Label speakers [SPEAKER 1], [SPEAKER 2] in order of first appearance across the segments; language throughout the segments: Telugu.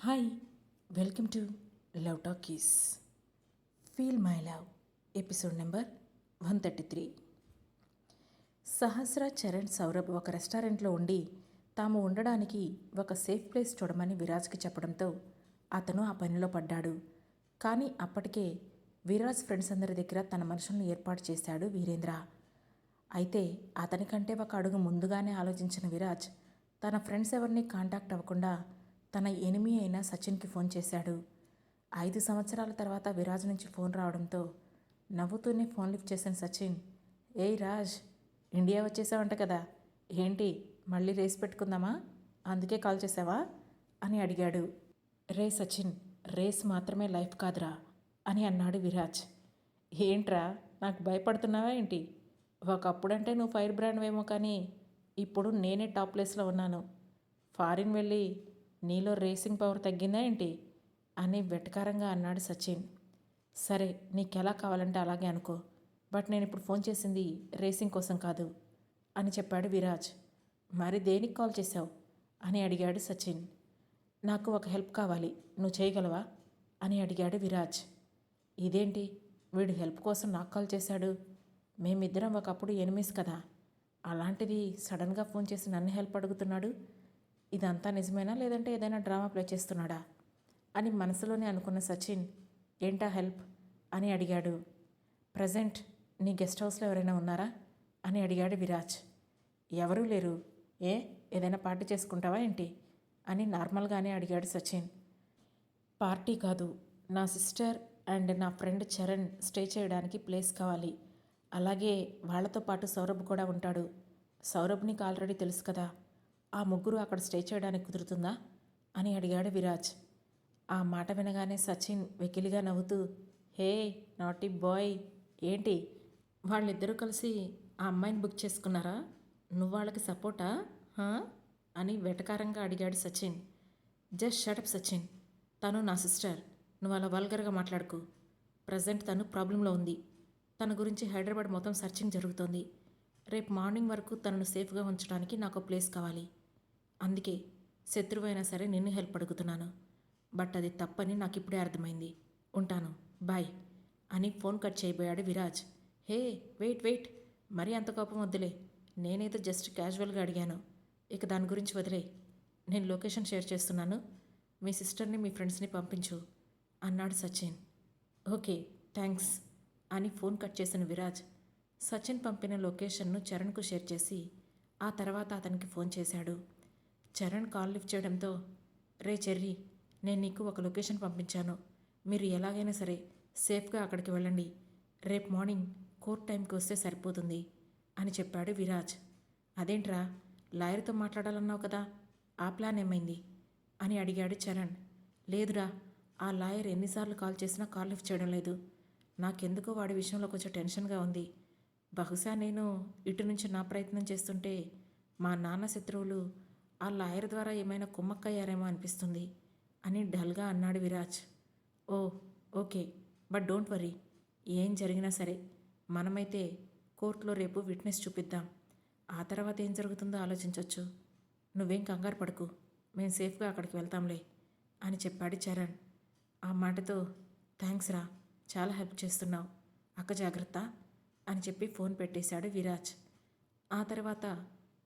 [SPEAKER 1] Hi, welcome to love talkies. Feel my love episode number 133. సహస్ర, చరణ్, సౌరభ్ ఒక రెస్టారెంట్లో ఉండి తాము ఉండడానికి ఒక సేఫ్ ప్లేస్ చూడమని విరాజ్కి చెప్పడంతో అతను ఆ పనిలో పడ్డాడు. కానీ అప్పటికే విరాజ్ ఫ్రెండ్స్ అందరి దగ్గర తన మనుషులను ఏర్పాటు చేశాడు వీరేంద్ర. అయితే అతనికంటే ఒక అడుగు ముందుగానే ఆలోచించిన విరాజ్ తన ఫ్రెండ్స్ ఎవరిని కాంటాక్ట్ అవ్వకుండా తన ఎనిమి అయిన సచిన్కి ఫోన్ చేశాడు. 5 సంవత్సరాల తర్వాత విరాజ్ నుంచి ఫోన్ రావడంతో నవ్వుతూనే ఫోన్ లిఫ్ట్ చేసిన సచిన్, ఏయ్ రాజ్, ఇండియా వచ్చేసావంట కదా, ఏంటి మళ్ళీ రేస్ పెట్టుకుందామా, అందుకే కాల్ చేసావా అని అడిగాడు. రే సచిన్, రేస్ మాత్రమే లైఫ్ కాదురా అని అన్నాడు విరాజ్. ఏంట్రా, నాకు భయపడుతున్నావా ఏంటి? ఒకప్పుడంటే నువ్వు ఫైర్ బ్రాండ్వేమో, కానీ ఇప్పుడు నేనే టాప్ ప్లేస్లో ఉన్నాను. ఫారిన్ వెళ్ళి నీలో రేసింగ్ పవర్ తగ్గిందా ఏంటి అని వెటకారంగా అన్నాడు సచిన్. సరే, నీకెలా కావాలంటే అలాగే అనుకో, బట్ నేను ఇప్పుడు ఫోన్ చేసింది రేసింగ్ కోసం కాదు అని చెప్పాడు విరాజ్. మరి దేనికి కాల్ చేశావు అని అడిగాడు సచిన్. నాకు ఒక హెల్ప్ కావాలి, నువ్వు చేయగలవా అని అడిగాడు విరాజ్. ఇదేంటి, వీడు హెల్ప్ కోసం నాకు కాల్ చేశాడు? మేమిద్దరం ఒకప్పుడు ఎనిమిస్ కదా, అలాంటిది సడన్గా ఫోన్ చేసి నన్ను హెల్ప్ అడుగుతున్నాడు. ఇదంతా నిజమేనా, లేదంటే ఏదైనా డ్రామా ప్లే చేస్తున్నాడా అని మనసులోనే అనుకున్న సచిన్, ఏంటా హెల్ప్ అని అడిగాడు. ప్రజెంట్ నీ గెస్ట్ హౌస్లో ఎవరైనా ఉన్నారా అని అడిగాడు విరాజ్. ఎవరూ లేరు. ఏదైనా పార్టీ చేసుకుంటావా ఏంటి అని నార్మల్గానే అడిగాడు సచిన్. పార్టీ కాదు, నా సిస్టర్ అండ్ నా ఫ్రెండ్ చరణ్ స్టే చేయడానికి ప్లేస్ కావాలి. అలాగే వాళ్లతో పాటు సౌరభ్ కూడా ఉంటాడు. సౌరభ్ నీకు ఆల్రెడీ తెలుసు కదా, ఆ ముగ్గురు అక్కడ స్టే చేయడానికి కుదురుతుందా అని అడిగాడు విరాజ్. ఆ మాట వినగానే సచిన్ వెకిలిగా నవ్వుతూ, హే నాటీ బాయ్, ఏంటి వాళ్ళిద్దరూ కలిసి ఆ అమ్మాయిని బుక్ చేసుకున్నారా? నువ్వు వాళ్ళకి సపోర్టా అని వెటకారంగా అడిగాడు సచిన్. జస్ట్ షటప్ సచిన్, తను నా సిస్టర్, నువ్వు అలా వల్గర్గా మాట్లాడుకు. ప్రజెంట్ తను ప్రాబ్లంలో ఉంది. తన గురించి హైదరాబాద్ మొత్తం సర్చింగ్ జరుగుతోంది. రేపు మార్నింగ్ వరకు తనను సేఫ్గా ఉంచడానికి నాకు ప్లేస్ కావాలి. అందుకే శత్రువైనా సరే నిన్ను హెల్ప్ అడుగుతున్నాను. బట్ అది తప్పని నాకు ఇప్పుడే అర్థమైంది. ఉంటాను, బాయ్ అని ఫోన్ కట్ చేయబోయాడు విరాజ్. హే వెయిట్, మరీ అంత కోపం వద్దులే. నేనేదో జస్ట్ క్యాజువల్గా అడిగాను, ఇక దాని గురించి వదిలే. నేను లొకేషన్ షేర్ చేస్తున్నాను, మీ సిస్టర్ని మీ ఫ్రెండ్స్ని పంపించు అన్నాడు సచిన్. ఓకే, థ్యాంక్స్ అని ఫోన్ కట్ చేసిన విరాజ్ సచిన్ పంపిన లొకేషన్ను చరణ్కు షేర్ చేసి ఆ తర్వాత అతనికి ఫోన్ చేశాడు. చరణ్ కాల్ లిఫ్ట్ చేయడంతో, రే చెర్రీ, నేను నీకు ఒక లొకేషన్ పంపించాను. మీరు ఎలాగైనా సరే సేఫ్గా అక్కడికి వెళ్ళండి. రేపు మార్నింగ్ కోర్ట్ టైంకి వస్తే సరిపోతుంది అని చెప్పాడు విరాజ్. అదేంట్రా, లాయర్తో మాట్లాడాలన్నావు కదా, ఆ ప్లాన్ ఏమైంది అని అడిగాడు చరణ్. లేదురా, ఆ లాయర్ ఎన్నిసార్లు కాల్ చేసినా కాల్ లిఫ్ట్ చేయడం లేదు. నాకెందుకో వాడి విషయంలో కొంచెం టెన్షన్గా ఉంది. బహుశా నేను ఇటు నుంచి నా ప్రయత్నం చేస్తుంటే మా నాన్న శత్రువులు ఆ లాయర్ ద్వారా ఏమైనా కుమ్మక్కయ్యారేమో అనిపిస్తుంది అని డల్గా అన్నాడు విరాజ్. ఓ ఓకే, బట్ డోంట్ వరీ, ఏం జరిగినా సరే మనమైతే కోర్టులో రేపు విట్నెస్ చూపిద్దాం. ఆ తర్వాత ఏం జరుగుతుందో ఆలోచించవచ్చు. నువ్వేం కంగారు పడకు, మేము సేఫ్గా అక్కడికి వెళ్తాంలే అని చెప్పాడు చరణ్. ఆ మాటతో, థ్యాంక్స్ రా, చాలా హెల్ప్ చేస్తున్నావు, అక్క జాగ్రత్త అని చెప్పి ఫోన్ పెట్టేశాడు విరాజ్. ఆ తర్వాత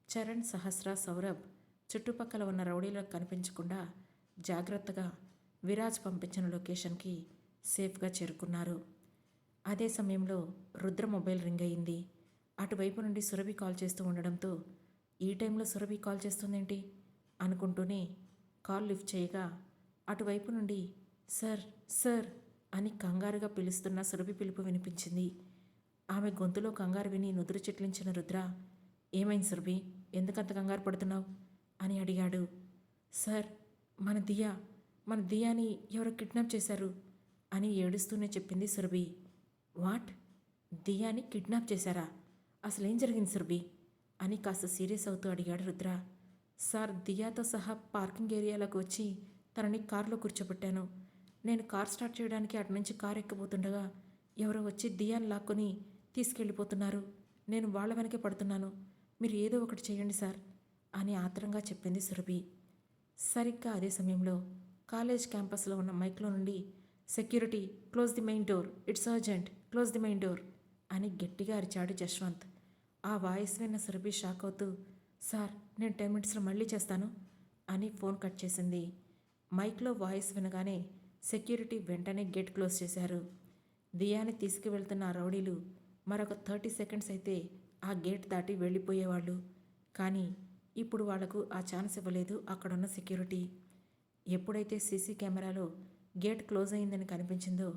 [SPEAKER 1] చరణ్, సహస్ర, సౌరభ్ చుట్టుపక్కల ఉన్న రౌడీలకు కనిపించకుండా జాగ్రత్తగా విరాజ్ పంపించిన లొకేషన్కి సేఫ్గా చేరుకున్నారు. అదే సమయంలో రుద్ర మొబైల్ రింగ్ అయింది. అటువైపు నుండి సురభి కాల్ చేస్తూ ఉండడంతో, ఈ టైంలో సురభి కాల్ చేస్తుందేంటి అనుకుంటూనే కాల్ లిఫ్ట్ చేయగా అటువైపు నుండి సార్ సార్ అని కంగారుగా పిలుస్తున్న సురభి పిలుపు వినిపించింది. ఆమె గొంతులో కంగారు విని నుదురు చిట్లించిన రుద్ర, ఏమైంది సురభి, ఎందుకంత కంగారు పడుతున్నావు అని అడిగాడు. సార్, మన దియాని ఎవరో కిడ్నాప్ చేశారు అని ఏడుస్తూనే చెప్పింది సురభి. వాట్, దియాని కిడ్నాప్ చేశారా? అసలేం జరిగింది సురభి అని కాస్త సీరియస్ అవుతూ అడిగాడు రుద్ర. సార్, దియాతో సహా పార్కింగ్ ఏరియాలోకి వచ్చి తనని కారులో కూర్చోబెట్టాను. నేను కార్ స్టార్ట్ చేయడానికి అటు నుంచి కారు ఎక్కబోతుండగా ఎవరో వచ్చి దియాని లాక్కొని తీసుకెళ్ళిపోతున్నారు. నేను వాళ్ళ వెనకే పడుతున్నాను. మీరు ఏదో ఒకటి చేయండి సార్ అని ఆత్రంగా చెప్పింది సురభి. సరిగ్గా అదే సమయంలో కాలేజ్ క్యాంపస్లో ఉన్న మైక్లో నుండి security, close the main door, it's urgent, close the main door అని గట్టిగా అరిచాడు జశ్వంత్. ఆ వాయిస్ విన్న సురభి షాక్ అవుతూ, సార్ నేను 10 మినిట్స్లో మళ్ళీ చేస్తాను అని ఫోన్ కట్ చేసింది. మైక్లో వాయిస్ వినగానే సెక్యూరిటీ వెంటనే గేట్ క్లోజ్ చేశారు. దియాని తీసుకువెళ్తున్న ఆ రౌడీలు మరొక 30 సెకండ్స్ అయితే ఆ గేట్ దాటి వెళ్ళిపోయేవాళ్ళు. కానీ ఇప్పుడు వాళ్లకు ఆ ఛాన్స్ ఇవ్వలేదు అక్కడున్న సెక్యూరిటీ. ఎప్పుడైతే సీసీ కెమెరాలో గేట్ క్లోజ్ అయిందని కనిపించిందో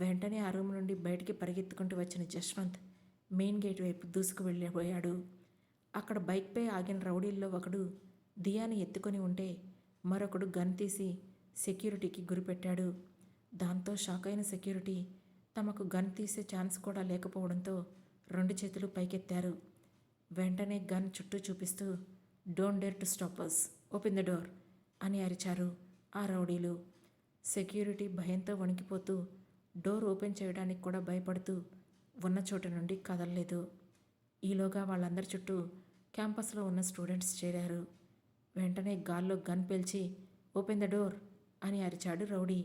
[SPEAKER 1] వెంటనే ఆ రూమ్ నుండి బయటికి పరిగెత్తుకుంటూ వచ్చిన జశ్వంత్ మెయిన్ గేట్ వైపు దూసుకు వెళ్ళిపోయాడు. అక్కడ బైక్పై ఆగిన రౌడీల్లో ఒకడు దియాని ఎత్తుకొని ఉంటే మరొకడు గన్ తీసి సెక్యూరిటీకి గురిపెట్టాడు. దాంతో షాక్ అయిన సెక్యూరిటీ తమకు గన్ తీసే ఛాన్స్ కూడా లేకపోవడంతో 2 చేతులు పైకెత్తారు. వెంటనే గన్ చుట్టూ చూపిస్తూ don't dare to stop us, open the door అని అరిచారు ఆ రౌడీలు. సెక్యూరిటీ భయంతో వణికిపోతూ డోర్ ఓపెన్ చేయడానికి కూడా భయపడుతూ ఉన్న చోట నుండి కదలలేదు. ఈలోగా వాళ్ళందరి చుట్టూ క్యాంపస్లో ఉన్న స్టూడెంట్స్ చేరారు. వెంటనే గాల్లో గన్ పేల్చి ఓపెన్ ద డోర్ అని అరిచాడు రౌడీ.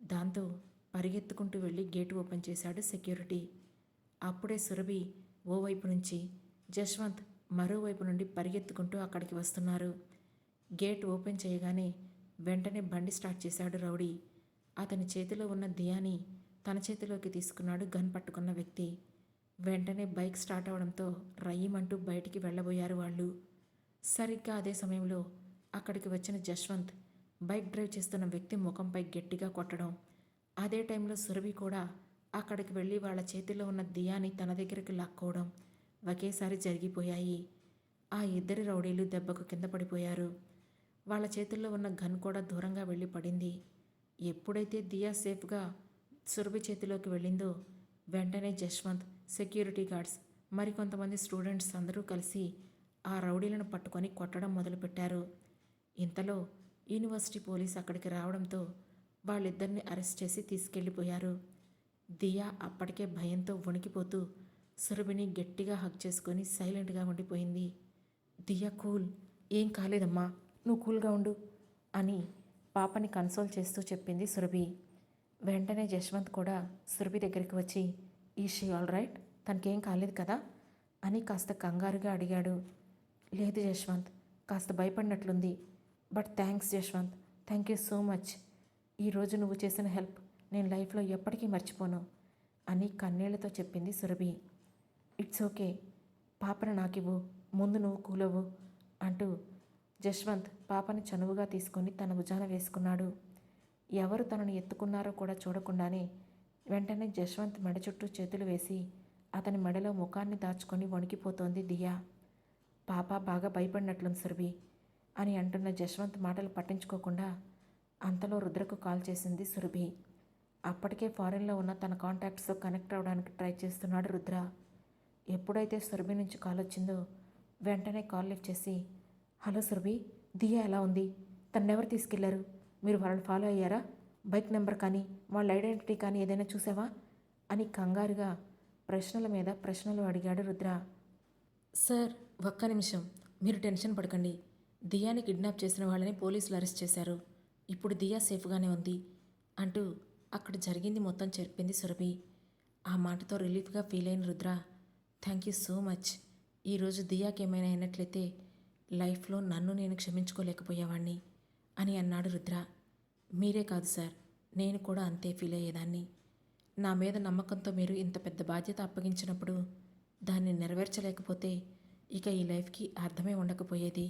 [SPEAKER 1] దాంతో పరిగెత్తుకుంటూ వెళ్ళి గేటు ఓపెన్ చేశాడు సెక్యూరిటీ. అప్పుడే సురభి ఓవైపు నుంచి, జశ్వంత్ మరోవైపు నుండి పరిగెత్తుకుంటూ అక్కడికి వస్తున్నారు. గేట్ ఓపెన్ చేయగానే వెంటనే బండి స్టార్ట్ చేశాడు రౌడీ. అతని చేతిలో ఉన్న దియాని తన చేతిలోకి తీసుకున్నాడు గన్ పట్టుకున్న వ్యక్తి. వెంటనే బైక్ స్టార్ట్ అవడంతో రయ్యమంటూ బయటికి వెళ్ళబోయారు వాళ్ళు. సరిగ్గా అదే సమయంలో అక్కడికి వచ్చిన జశ్వంత్ బైక్ డ్రైవ్ చేస్తున్న వ్యక్తి ముఖంపై గట్టిగా కొట్టడం, అదే టైంలో సురభి కూడా అక్కడికి వెళ్ళి వాళ్ళ చేతిలో ఉన్న దియాని తన దగ్గరికి లాక్కోవడం ఒకేసారి జరిగిపోయాయి. ఆ ఇద్దరి రౌడీలు దెబ్బకు కింద పడిపోయారు. వాళ్ళ చేతుల్లో ఉన్న గన్ కూడా దూరంగా వెళ్ళి పడింది. ఎప్పుడైతే దియా సేఫ్గా సురభి చేతిలోకి వెళ్ళిందో వెంటనే జశ్వంత్, సెక్యూరిటీ గార్డ్స్, మరికొంతమంది స్టూడెంట్స్ అందరూ కలిసి ఆ రౌడీలను పట్టుకొని కొట్టడం మొదలుపెట్టారు. ఇంతలో యూనివర్సిటీ పోలీస్ అక్కడికి రావడంతో వాళ్ళిద్దరిని అరెస్ట్ చేసి తీసుకెళ్ళిపోయారు. దియా అప్పటికే భయంతో వణికిపోతూ సురభిని గట్టిగా హగ్ చేసుకొని సైలెంట్గా ఉండిపోయింది. దియా కూల్, ఏం కాలేదమ్మా, నువ్వు కూల్గా ఉండు అని పాపని కన్సోల్ చేస్తూ చెప్పింది సురభి. వెంటనే జశ్వంత్ కూడా సురభి దగ్గరికి వచ్చి ఈ షీ ఆల్ రైట్, తనకేం కాలేదు కదా అని కాస్త కంగారుగా అడిగాడు. లేదు జశ్వంత్, కాస్త భయపడినట్లుంది. But thanks Jaswanth, thank you so much. ఈరోజు నువ్వు చేసిన హెల్ప్ నేను లైఫ్లో ఎప్పటికీ మర్చిపోను అని కన్నీళ్లతో చెప్పింది సురభి. ఇట్స్ ఓకే, పాపను నాకివ్వు, ముందు నువ్వు కూలవు అంటూ జశ్వంత్ పాపని చనువుగా తీసుకొని తన భుజాన వేసుకున్నాడు. ఎవరు తనను ఎత్తుకున్నారో కూడా చూడకుండానే వెంటనే జశ్వంత్ మెడ చుట్టూ చేతులు వేసి అతని మెడలో ముఖాన్ని దాచుకొని వణికిపోతోంది దియా. పాప బాగా భయపడినట్లుంది సురభి అని అంటున్న జశ్వంత్ మాటలు పట్టించుకోకుండా అంతలో రుద్రకు కాల్ చేసింది సురభి. అప్పటికే ఫారెన్లో ఉన్న తన కాంటాక్ట్స్తో కనెక్ట్ అవ్వడానికి ట్రై చేస్తున్నాడు రుద్ర. ఎప్పుడైతే సురభి నుంచి కాల్ వచ్చిందో వెంటనే కాల్ లిఫ్ట్ చేసి, హలో సురభి, దియా ఎలా ఉంది, తన్నెవరు తీసుకెళ్లారు, మీరు వాళ్ళని ఫాలో అయ్యారా, బైక్ నెంబర్ కానీ వాళ్ళ ఐడెంటిటీ కానీ ఏదైనా చూసావా అని కంగారుగా ప్రశ్నల మీద ప్రశ్నలు అడిగాడు రుద్ర. సార్ ఒక్క నిమిషం, మీరు టెన్షన్ పడకండి, దియాని కిడ్నాప్ చేసిన వాళ్ళని పోలీసులు అరెస్ట్ చేశారు, ఇప్పుడు దియా సేఫ్గానే ఉంది అంటూ అక్కడ జరిగింది మొత్తం చెప్పింది సురభి. ఆ మాటతో రిలీఫ్గా ఫీల్ అయిన Rudra, thank you so much, ఈరోజు దియాకి ఏమైనా అయినట్లయితే లైఫ్లో నన్ను నేను క్షమించుకోలేకపోయేవాణ్ణి అని అన్నాడు రుద్ర. మీరే కాదు సార్, నేను కూడా అంతే ఫీల్ అయ్యేదాన్ని. నా మీద నమ్మకంతో మీరు ఇంత పెద్ద బాధ్యత అప్పగించినప్పుడు దాన్ని నెరవేర్చలేకపోతే ఇక ఈ లైఫ్కి అర్థమే ఉండకపోయేది.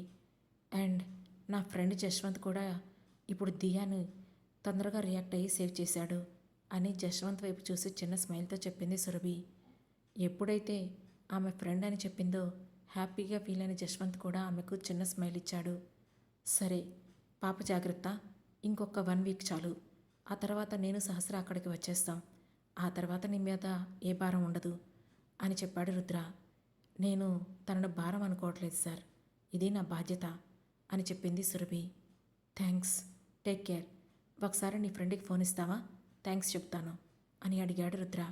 [SPEAKER 1] అండ్ నా ఫ్రెండ్ జశ్వంత్ కూడా ఇప్పుడు దియాను తొందరగా రియాక్ట్ అయ్యి సేవ్ చేశాడు అని జశ్వంత్ వైపు చూసి చిన్న స్మైల్తో చెప్పింది సురభి. ఎప్పుడైతే ఆమె ఫ్రెండ్ అని చెప్పిందో హ్యాపీగా ఫీల్ అయిన జశ్వంత్ కూడా ఆమెకు చిన్న స్మైల్ ఇచ్చాడు. సరే పాప జాగ్రత్త, ఇంకొక 1 వీక్ చాలు, ఆ తర్వాత నేను సహస్ర అక్కడికి వచ్చేస్తాం, ఆ తర్వాత నీ మీద ఏ భారం ఉండదు అని చెప్పాడు రుద్ర. నేను తనను భారం అనుకోవట్లేదు సార్, ఇది నా బాధ్యత అని చెప్పింది సురభి. థ్యాంక్స్, టేక్ కేర్, ఒకసారి నీ ఫ్రెండ్కి ఫోన్ ఇస్తావా, థ్యాంక్స్ చెప్తాను అని అడిగాడు రుద్ర.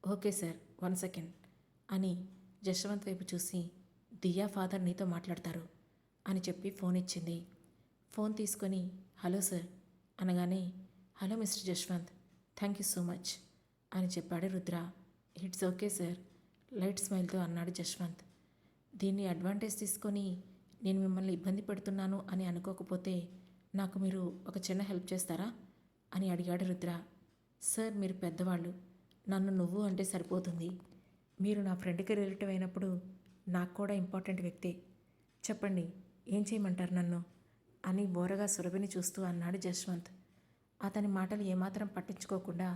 [SPEAKER 1] ఓకే సార్, 1 సెకండ్ అని జశ్వంత్ వైపు చూసి, దియా ఫాదర్ నీతో మాట్లాడతారు అని చెప్పి ఫోన్ ఇచ్చింది. ఫోన్ తీసుకొని హలో సార్ అనగానే, hello mister Jaswanth, thank you so much అని చెప్పాడు Rudra. It's okay sir, light స్మైల్తో అన్నాడు జశ్వంత్. దీన్ని అడ్వాంటేజ్ తీసుకొని నేను మిమ్మల్ని ఇబ్బంది పెడుతున్నాను అని అనుకోకపోతే నాకు మీరు ఒక చిన్న హెల్ప్ చేస్తారా అని అడిగాడు రుద్ర. సార్, మీరు పెద్దవాళ్ళు, నన్ను నువ్వు అంటే సరిపోతుంది. మీరు నా ఫ్రెండ్కి రిలేటివ్ అయినప్పుడు నాకు కూడా ఇంపార్టెంట్ వ్యక్తే. చెప్పండి, ఏం చేయమంటారు నన్ను అని బోరగా సురభిని చూస్తూ అన్నాడు జశ్వంత్. అతని మాటలు ఏమాత్రం పట్టించుకోకుండా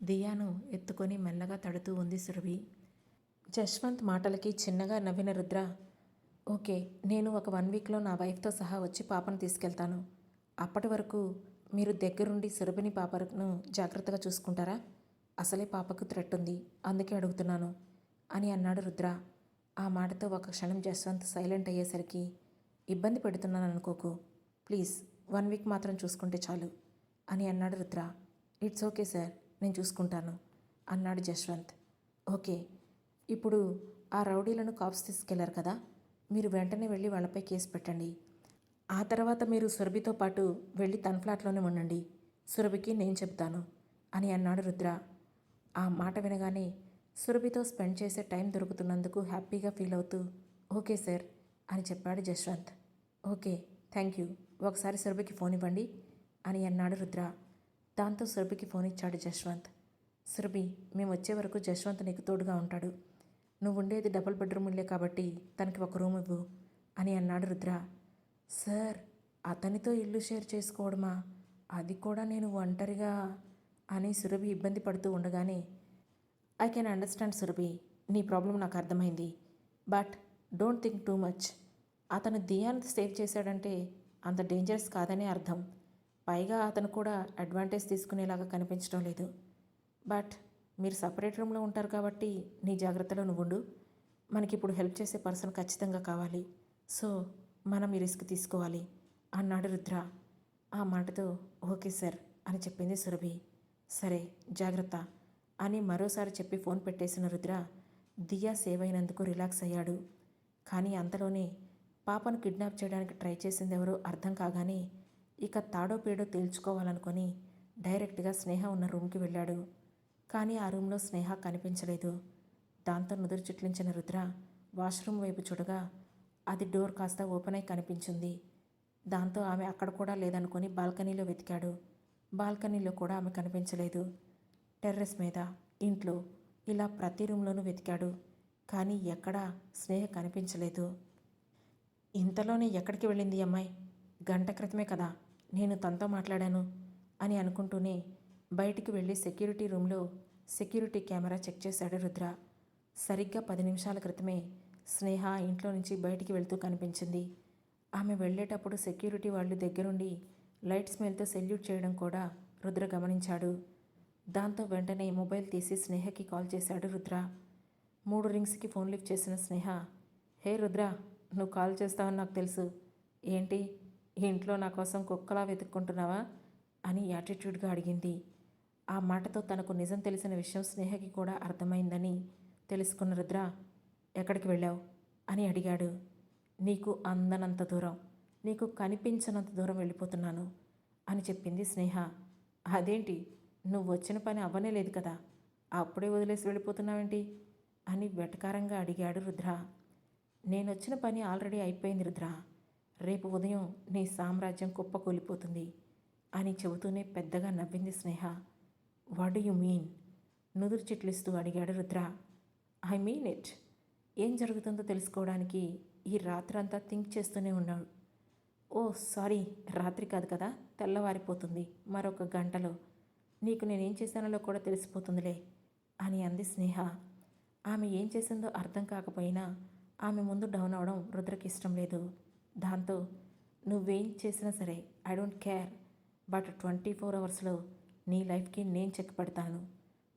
[SPEAKER 1] దియాను ఎత్తుకొని మెల్లగా తడుతూ ఉంది సురభి. జశ్వంత్ మాటలకి చిన్నగా నవ్విన రుద్ర, ఓకే, నేను ఒక 1 వీక్లో నా వైఫ్తో సహా వచ్చి పాపను తీసుకెళ్తాను. అప్పటి వరకు మీరు దగ్గరుండి సురభిని పాపను జాగ్రత్తగా చూసుకుంటారా? అసలే పాపకు థ్రెట్ ఉంది, అందుకే అడుగుతున్నాను అని అన్నాడు రుద్ర. ఆ మాటతో ఒక క్షణం జశ్వంత్ సైలెంట్ అయ్యేసరికి, ఇబ్బంది పెడుతున్నాను అనుకోకు, ప్లీజ్ 1 వీక్ మాత్రం చూసుకుంటే చాలు అని అన్నాడు రుద్ర. ఇట్స్ ఓకే సార్, నేను చూసుకుంటాను అన్నాడు జశ్వంత్. ఓకే, ఇప్పుడు ఆ రౌడీలను కాప్స్ తీసుకెళ్లారు కదా, మీరు వెంటనే వెళ్ళి వాళ్ళపై కేసు పెట్టండి. ఆ తర్వాత మీరు సురభితో పాటు వెళ్ళి తన ఫ్లాట్లోనే ఉండండి. సురభికి నేను చెప్తాను అని అన్నాడు రుద్ర. ఆ మాట వినగానే సురభితో స్పెండ్ చేసే టైం దొరుకుతున్నందుకు హ్యాపీగా ఫీల్ అవుతూ, ఓకే సార్ అని చెప్పాడు జశ్వంత్. ఓకే, థ్యాంక్ యూ, ఒకసారి సురభికి ఫోన్ ఇవ్వండి అని అన్నాడు రుద్ర. దాంతో సురభికి ఫోన్ ఇచ్చాడు జశ్వంత్. సురభి, మేము వచ్చే వరకు జశ్వంత్ నీకు తోడుగా ఉంటాడు. నువ్వు ఉండేది డబుల్ బెడ్రూమ్ ఇల్లే కాబట్టి తనకి ఒక రూమ్ ఇవ్వు అని అన్నాడు రుద్ర. సార్, అతనితో ఇల్లు షేర్ చేసుకోవడమా, అది కూడా నేను ఒంటరిగా అని సురభి ఇబ్బంది పడుతూ ఉండగానే, ఐ కెన్ అండర్స్టాండ్ సురభి, నీ ప్రాబ్లం నాకు అర్థమైంది. But don't think too much. అతను దియాను సేవ్ చేశాడంటే అంత డేంజరస్ కాదనే అర్థం. పైగా అతను కూడా అడ్వాంటేజ్ తీసుకునేలాగా కనిపించడం లేదు. బట్ మీరు సపరేట్ రూమ్లో ఉంటారు కాబట్టి నీ జాగ్రత్తలో నువ్వుండు. మనకిప్పుడు హెల్ప్ చేసే పర్సన్ ఖచ్చితంగా కావాలి. సో మనం ఈ రిస్క్ తీసుకోవాలి అన్నాడు రుద్ర. ఆ మాటతో ఓకే సార్ అని చెప్పింది సురభి. సరే, జాగ్రత్త అని మరోసారి చెప్పి ఫోన్ పెట్టేసిన రుద్ర దియా సేవ్ అయినందుకు రిలాక్స్ అయ్యాడు. కానీ అంతలోనే పాపను కిడ్నాప్ చేయడానికి ట్రై చేసిందెవరో అర్థం కాగానే ఇక తాడో పేడో తేల్చుకోవాలనుకొని డైరెక్ట్గా స్నేహ ఉన్న రూమ్కి వెళ్ళాడు. కానీ ఆ రూమ్లో స్నేహ కనిపించలేదు. దాంతో నుదురు చిట్లించిన రుద్ర వాష్రూమ్ వైపు చూడగా అది డోర్ కాస్త ఓపెన్ అయి కనిపించింది. దాంతో ఆమె అక్కడ కూడా లేదనుకొని బాల్కనీలో వెతికాడు. బాల్కనీలో కూడా ఆమె కనిపించలేదు. టెర్రస్ మీద, ఇంట్లో, ఇలా ప్రతి రూమ్లోనూ వెతికాడు. కానీ ఎక్కడా స్నేహ కనిపించలేదు. ఇంతలోనే ఎక్కడికి వెళ్ళింది అమ్మాయి? గంట క్రితమే కదా నేను తనతో మాట్లాడాను అని అనుకుంటూనే బయటికి వెళ్ళి సెక్యూరిటీ రూమ్లో సెక్యూరిటీ కెమెరా చెక్ చేశాడు రుద్ర. సరిగ్గా 10 నిమిషాల క్రితమే స్నేహ ఇంట్లో నుంచి బయటికి వెళ్తూ కనిపించింది. ఆమె వెళ్ళేటప్పుడు సెక్యూరిటీ వాళ్ళు దగ్గరుండి లైట్ స్మెల్తో సెల్యూట్ చేయడం కూడా రుద్ర గమనించాడు. దాంతో వెంటనే మొబైల్ తీసి స్నేహకి కాల్ చేశాడు రుద్ర. 3 రింగ్స్కి ఫోన్ లిఫ్ట్ చేసిన స్నేహ, హే రుద్ర, నువ్వు కాల్ చేస్తావని నాకు తెలుసు. ఏంటి, ఇంట్లో నా కోసం కుక్కలా వెతుక్కుంటున్నావా అని యాటిట్యూడ్గా అడిగింది. ఆ మాటతో తనకు నిజం తెలిసిన విషయం స్నేహకి కూడా అర్థమైందని తెలుసుకున్న రుద్ర, ఎక్కడికి వెళ్ళావు అని అడిగాడు. నీకు అందనంత దూరం, నీకు కనిపించనంత దూరం వెళ్ళిపోతున్నాను అని చెప్పింది స్నేహ. అదేంటి, నువ్వు వచ్చిన పని అవ్వనే లేదు కదా, అప్పుడే వదిలేసి వెళ్ళిపోతున్నావేంటి అని వెటకారంగా అడిగాడు రుద్ర. నేనొచ్చిన పని ఆల్రెడీ అయిపోయింది రుద్ర, రేపు ఉదయం నీ సామ్రాజ్యం కుప్పకూలిపోతుంది అని చెబుతూనే పెద్దగా నవ్వింది Sneha. What do you mean? నుదురు చిట్లిస్తూ అడిగాడు రుద్ర. I mean it. ఏం జరుగుతుందో తెలుసుకోవడానికి ఈ రాత్రంతా థింక్ చేస్తూనే ఉన్నాడు. ఓ సారీ, రాత్రి కాదు కదా, తెల్లవారిపోతుంది. మరొక గంటలో నీకు నేనేం చేశానో కూడా తెలిసిపోతుందిలే అని అంది స్నేహ. ఆమె ఏం చేసిందో అర్థం కాకపోయినా ఆమె ముందు డౌన్ అవడం రుద్రకి ఇష్టం లేదు. దాంతో నువ్వేం చేసినా సరే ఐ డోంట్ కేర్, బట్ 24 అవర్స్లో నీ లైఫ్కి నేను చెక్ పెడతాను.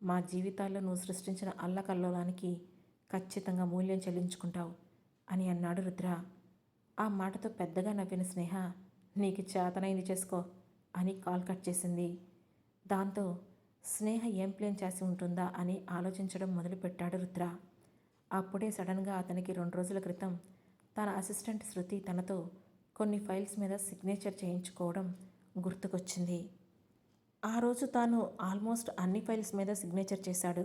[SPEAKER 1] మా జీవితాల్లో నువ్వు సృష్టించిన అల్లకల్లోలానికి ఖచ్చితంగా మూల్యం చెల్లించుకుంటావు అని అన్నాడు రుద్ర. ఆ మాటతో పెద్దగా నవ్విన స్నేహ, నీకు చేతనైంది చేసుకో అని కాల్ కట్ చేసింది. దాంతో స్నేహ ఏం ప్లేన్ చేసి ఉంటుందా అని ఆలోచించడం మొదలుపెట్టాడు రుద్ర. అప్పుడే సడన్గా అతనికి 2 రోజుల క్రితం తన అసిస్టెంట్ శృతి తనతో కొన్ని ఫైల్స్ మీద సిగ్నేచర్ చేయించుకోవడం గుర్తుకొచ్చింది. ఆ రోజు తాను ఆల్మోస్ట్ అన్ని ఫైల్స్ మీద సిగ్నేచర్ చేశాడు.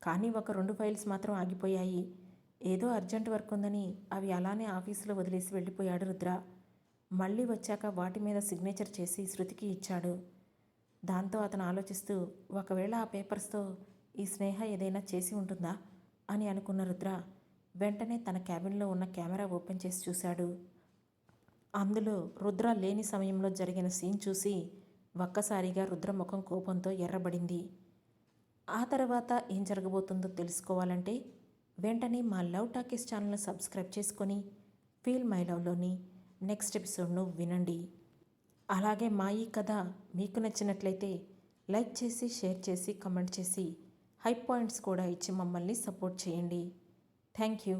[SPEAKER 1] కానీ ఒక 2 ఫైల్స్ మాత్రం ఆగిపోయాయి. ఏదో అర్జెంట్ వర్క్ ఉందని అవి అలానే ఆఫీసులో వదిలేసి వెళ్ళిపోయాడు రుద్ర. మళ్ళీ వచ్చాక వాటి మీద సిగ్నేచర్ చేసి శృతికి ఇచ్చాడు. దాంతో అతను ఆలోచిస్తూ ఒకవేళ ఆ పేపర్స్తో ఈ స్నేహ ఏదైనా చేసి ఉంటుందా అని అనుకున్న రుద్ర వెంటనే తన క్యాబిన్లో ఉన్న కెమెరా ఓపెన్ చేసి చూశాడు. అందులో రుద్ర లేని సమయంలో జరిగిన సీన్ చూసి ఒక్కసారిగా రుద్ర ముఖం కోపంతో ఎర్రబడింది. ఆ తర్వాత ఏం జరగబోతుందో తెలుసుకోవాలంటే వెంటనే మా లవ్ టాకీస్ ఛానల్ని సబ్స్క్రైబ్ చేసుకొని ఫీల్ మై లవ్లోని నెక్స్ట్ ఎపిసోడ్ను వినండి. అలాగే మా ఈ కథ మీకు నచ్చినట్లయితే లైక్ చేసి, షేర్ చేసి, కమెంట్ చేసి హై పాయింట్స్ కూడా ఇచ్చి మమ్మల్ని సపోర్ట్ చేయండి. Thank you.